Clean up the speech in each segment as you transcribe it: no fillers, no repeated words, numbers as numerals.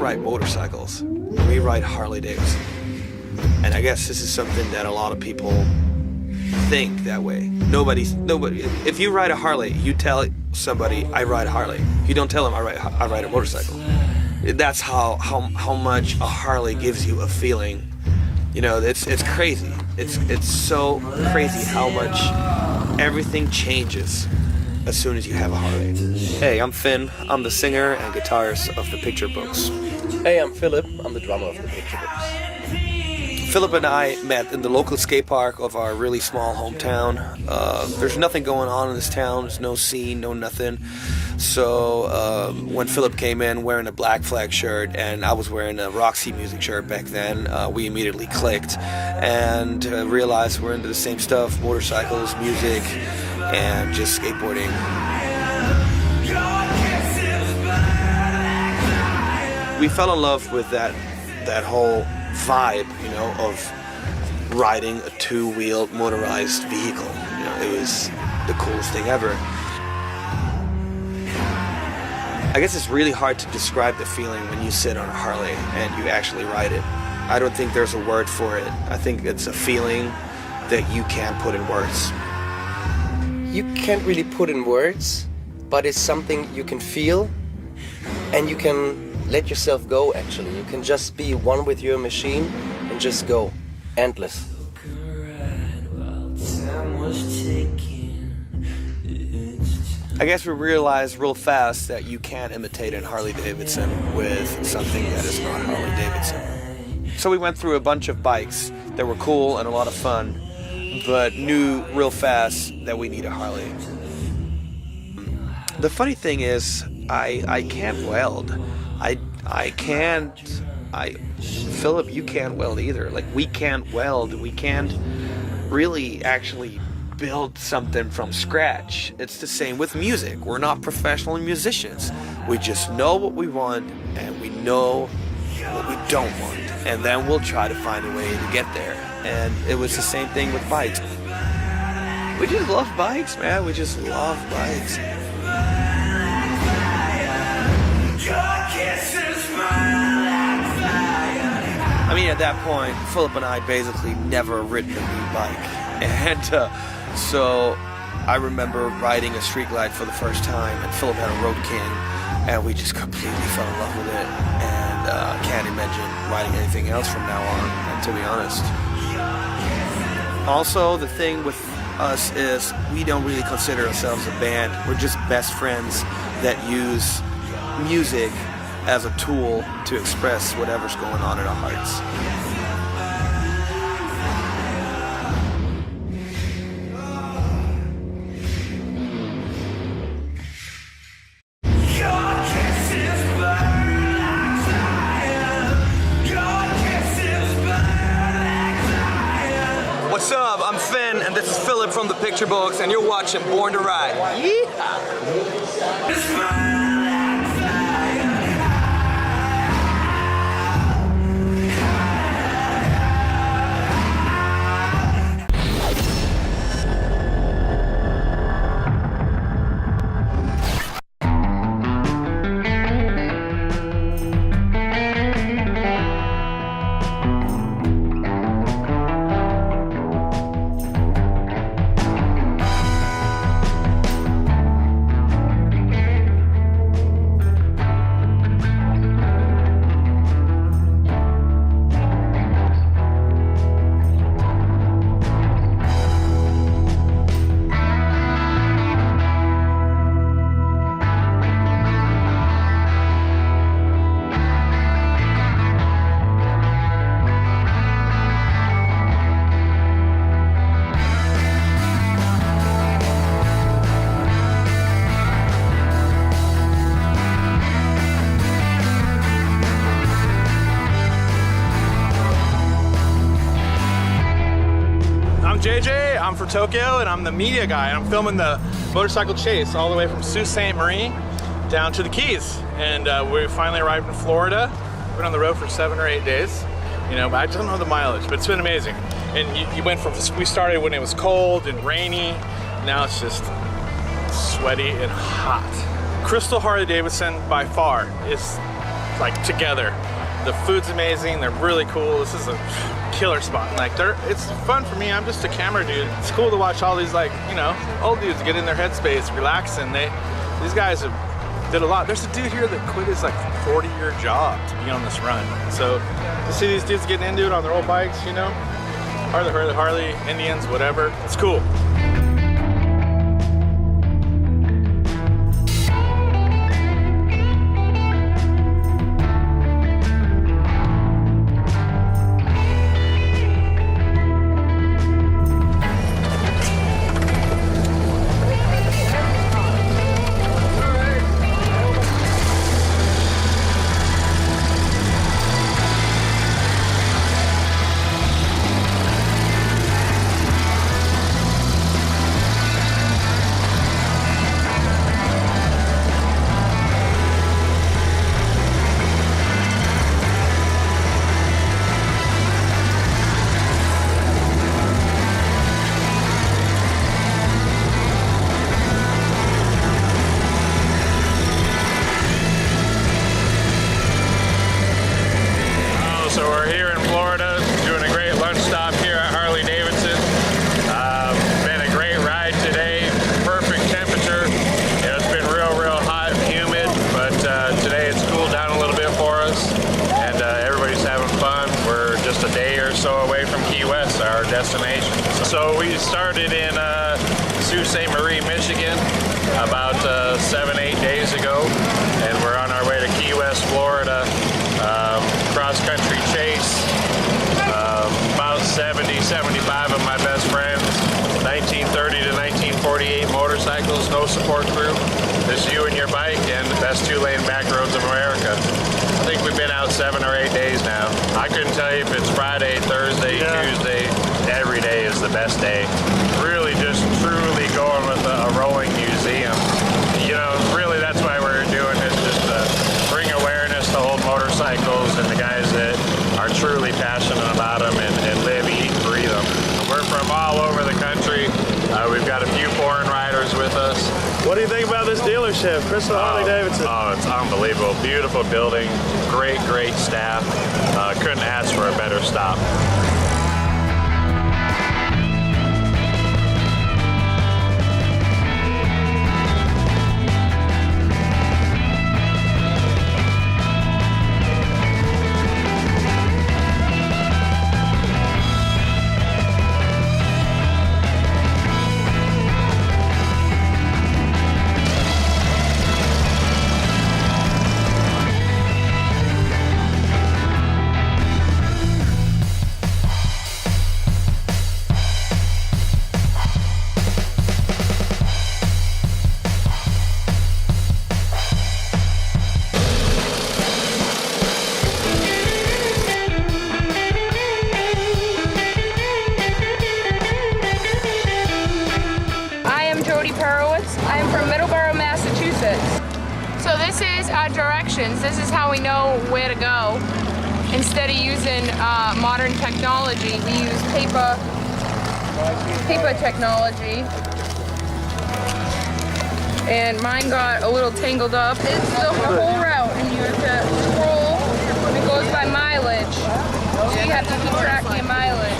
ride motorcycles. We ride Harley Davidson. And I guess this is something that a lot of people think that way. Nobody. If you ride a Harley, you tell somebody, I ride a Harley. You don't tell them I ride a motorcycle. That's how much a Harley gives you a feeling. You know, it's crazy. It's so crazy how much everything changes as soon as you have a Harley. Hey, I'm Finn. I'm the singer and guitarist of the Picture Books. Hey, I'm Philip. I'm the drummer of the Picture Books. Philip and I met in the local skate park of our really small hometown. There's nothing going on in this town. There's no scene, no nothing. So when Philip came in wearing a Black Flag shirt and I was wearing a Roxy Music shirt back then, we immediately clicked and realized we're into the same stuff, motorcycles, music, and just skateboarding. We fell in love with that whole vibe, you know, of riding a two-wheeled motorized vehicle. You know, it was the coolest thing ever. I guess it's really hard to describe the feeling when you sit on a Harley and you actually ride it. I don't think there's a word for it. I think it's a feeling that you can't put in words. You can't really put in words, but it's something you can feel and you can let yourself go, actually. You can just be one with your machine and just go. Endless. I guess we realized real fast that you can't imitate a Harley Davidson with something that is not Harley Davidson. So we went through a bunch of bikes that were cool and a lot of fun, but knew real fast that we need a Harley. The funny thing is, I can't weld. Philip, you can't weld either. Like, we can't weld. We can't really actually build something from scratch. It's the same with music. We're not professional musicians. We just know what we want and we know what we don't want. And then we'll try to find a way to get there. And it was the same thing with bikes. We just love bikes, man. We just love bikes. I mean, at that point, Philip and I basically never ridden a new bike. And so I remember riding a Street Glide for the first time, and Philip had a Road King, and we just completely fell in love with it. And can't imagine riding anything else from now on, to be honest. Also, the thing with us is we don't really consider ourselves a band. We're just best friends that use music as a tool to express whatever's going on in our hearts. What's up? I'm Finn, and this is Philip from the Picture Books, and you're watching Born to Ride. Yeehaw! JJ, I'm from Tokyo and I'm the media guy, and I'm filming the motorcycle chase all the way from Sault Ste. Marie down to the Keys. And we finally arrived in Florida. We've been on the road for 7 or 8 days, you know, but I don't know the mileage, but it's been amazing. And you went from, we started when it was cold and rainy, now it's just sweaty and hot. Crystal Harley Davidson by far is like together. The food's amazing. They're really cool. This is a killer spot. Like, it's fun for me. I'm just a camera dude. It's cool to watch all these, like, you know, old dudes get in their headspace, relaxing. These guys did a lot. There's a dude here that quit his like 40-year job to be on this run. So to see these dudes getting into it on their old bikes, you know, Harley, Indians, whatever. It's cool. Destination. So we started in Sault Ste. Marie, Michigan about 7-8 days ago, and we're on our way to Key West, Florida. Cross-country chase. About 70-75 of my best friends. 1930 to 1948 motorcycles, no support crew. Just you and your bike and the best two-lane back roads of America. I think we've been out 7 or 8 days now. I couldn't tell you if it's Friday, Thursday, Tuesday. Every day is the best day. Really just truly going with a rowing museum. You know, really that's why we're doing this, just to bring awareness to old motorcycles and the guys that are truly passionate about them and live, eat, and breathe them. We're from all over the country. We've got a few foreign riders with us. What do you think about this dealership, Crystal Harley-Davidson? Oh, it's unbelievable. Beautiful building, great staff. Couldn't ask for a better stop. Jody Perewitz. I'm from Middleborough, Massachusetts. So this is our directions. This is how we know where to go. Instead of using modern technology, we use paper technology. And mine got a little tangled up. It's the whole route, and you have to scroll. It goes by mileage, so you have to keep track of your mileage.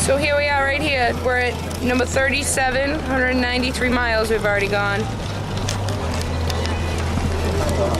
So here we are right here. We're at number 37, 193 miles we've already gone.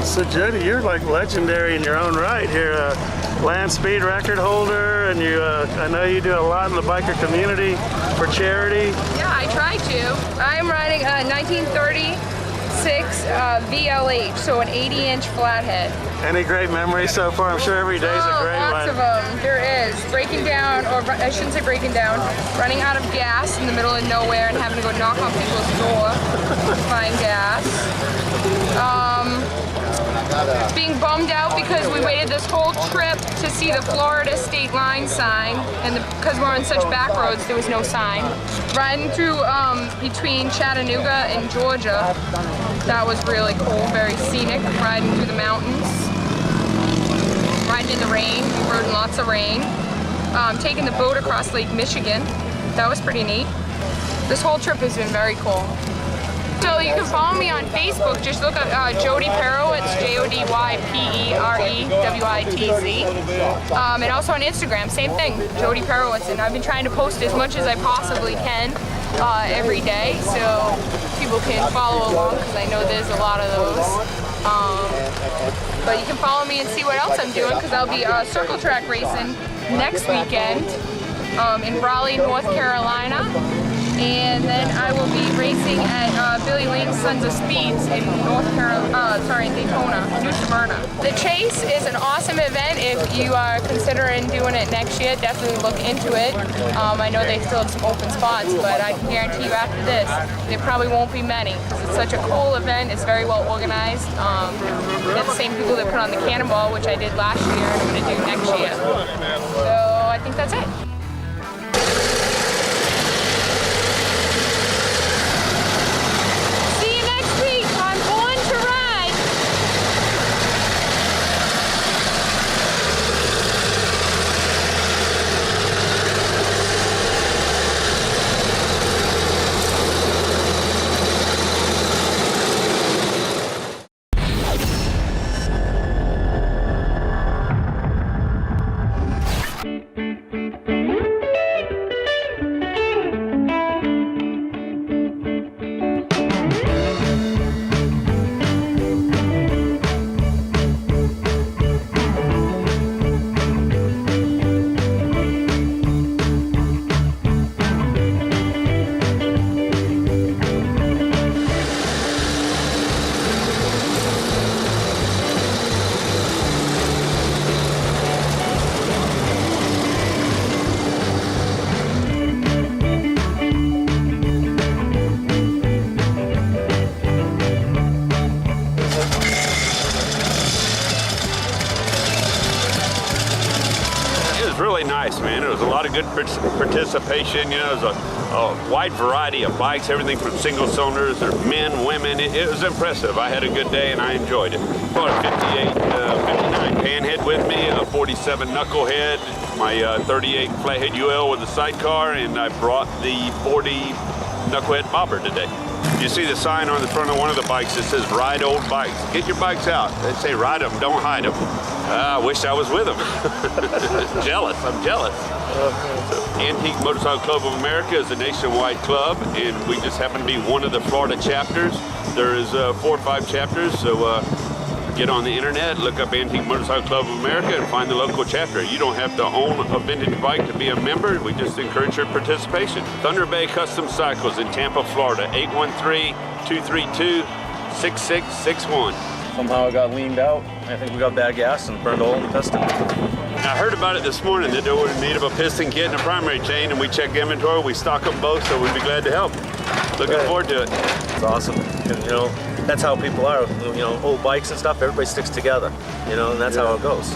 So Jody, you're like legendary in your own right here. Land speed record holder, and you I know you do a lot in the biker community for charity. Yeah, I try to. I'm riding a 1936 VLH, so an 80-inch flathead. Any great memories so far? I'm sure every day's a great one. Lots of them. There is. Breaking down, or I shouldn't say breaking down, running out of gas in the middle of nowhere and having to go knock on people's door to find gas. Being bummed out because we waited this whole trip to see the Florida state line sign, and because we're on such back roads, there was no sign. Riding through between Chattanooga and Georgia, that was really cool, very scenic, riding through the mountains. Riding in the rain, we rode in lots of rain. Taking the boat across Lake Michigan, that was pretty neat. This whole trip has been very cool. So you can follow me on Facebook. Just look up Jody Perewitz, JodyPerewitz. And also on Instagram, same thing, Jody Perewitz. And I've been trying to post as much as I possibly can every day, so people can follow along, because I know there's a lot of those. But you can follow me and see what else I'm doing, because I'll be circle track racing next weekend in Raleigh, North Carolina. And then I will be racing at Billy Lane's Sons of Speeds in Daytona, New Smyrna. The Chase is an awesome event. If you are considering doing it next year, definitely look into it. I know they still have some open spots, but I can guarantee you after this, there probably won't be many, because it's such a cool event. It's very well organized. They're the same people that put on the Cannonball, which I did last year and I'm going to do next year. So I think that's it. Really nice, man. It was a lot of good participation. You know, it was a wide variety of bikes, everything from single cylinders or men, women. It was impressive. I had a good day and I enjoyed it. Brought a 59 Panhead with me, a 47 Knucklehead, my 38 Flathead UL with a sidecar, and I brought the 40 Knucklehead Bobber today. You see the sign on the front of one of the bikes that says "Ride Old Bikes." Get your bikes out. They say ride them, don't hide them. I wish I was with them. Jealous, I'm jealous. So, Antique Motorcycle Club of America is a nationwide club, and we just happen to be one of the Florida chapters. There is 4 or 5 chapters, so get on the internet, look up Antique Motorcycle Club of America, and find the local chapter. You don't have to own a vintage bike to be a member. We just encourage your participation. Thunder Bay Custom Cycles in Tampa, Florida, 813-232-6661. Somehow it got leaned out. I think we got bad gas and burned a hole in the piston. I heard about it this morning that they were in need of a piston kit and a primary chain, and we checked inventory. We stock them both, so we'd be glad to help. Looking forward to it. It's awesome. And, you know, that's how people are. You know, old bikes and stuff, everybody sticks together. You know, and that's how it goes.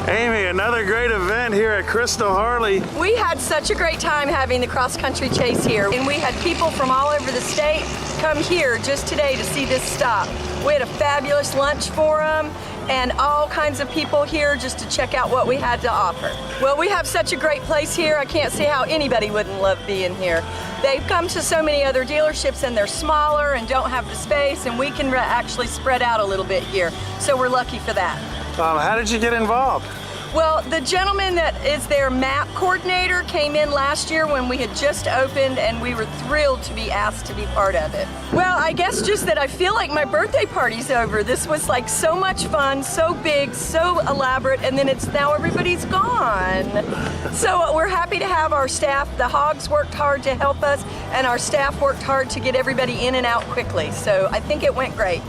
Amy, another great event here at Crystal Harley. We had such a great time having the cross-country chase here, and we had people from all over the state come here just today to see this stop. We had a fabulous lunch for them and all kinds of people here just to check out what we had to offer. Well, we have such a great place here. I can't see how anybody wouldn't love being here. They've come to so many other dealerships and they're smaller and don't have the space, and we can actually spread out a little bit here. So we're lucky for that. How did you get involved? Well, the gentleman that is their map coordinator came in last year when we had just opened, and we were thrilled to be asked to be part of it. Well, I guess just that I feel like my birthday party's over. This was like so much fun, so big, so elaborate, and then it's now everybody's gone. So we're happy to have our staff. The Hogs worked hard to help us, and our staff worked hard to get everybody in and out quickly. So I think it went great.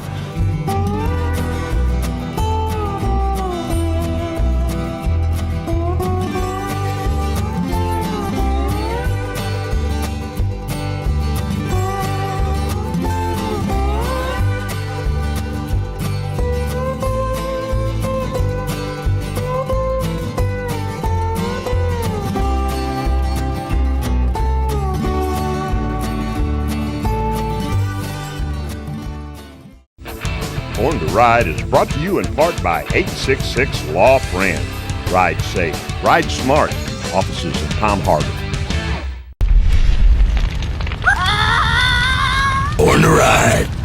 Born to Ride is brought to you in part by 866 Law Friend. Ride safe, ride smart. Offices in Palm Harbor. Born to Ride.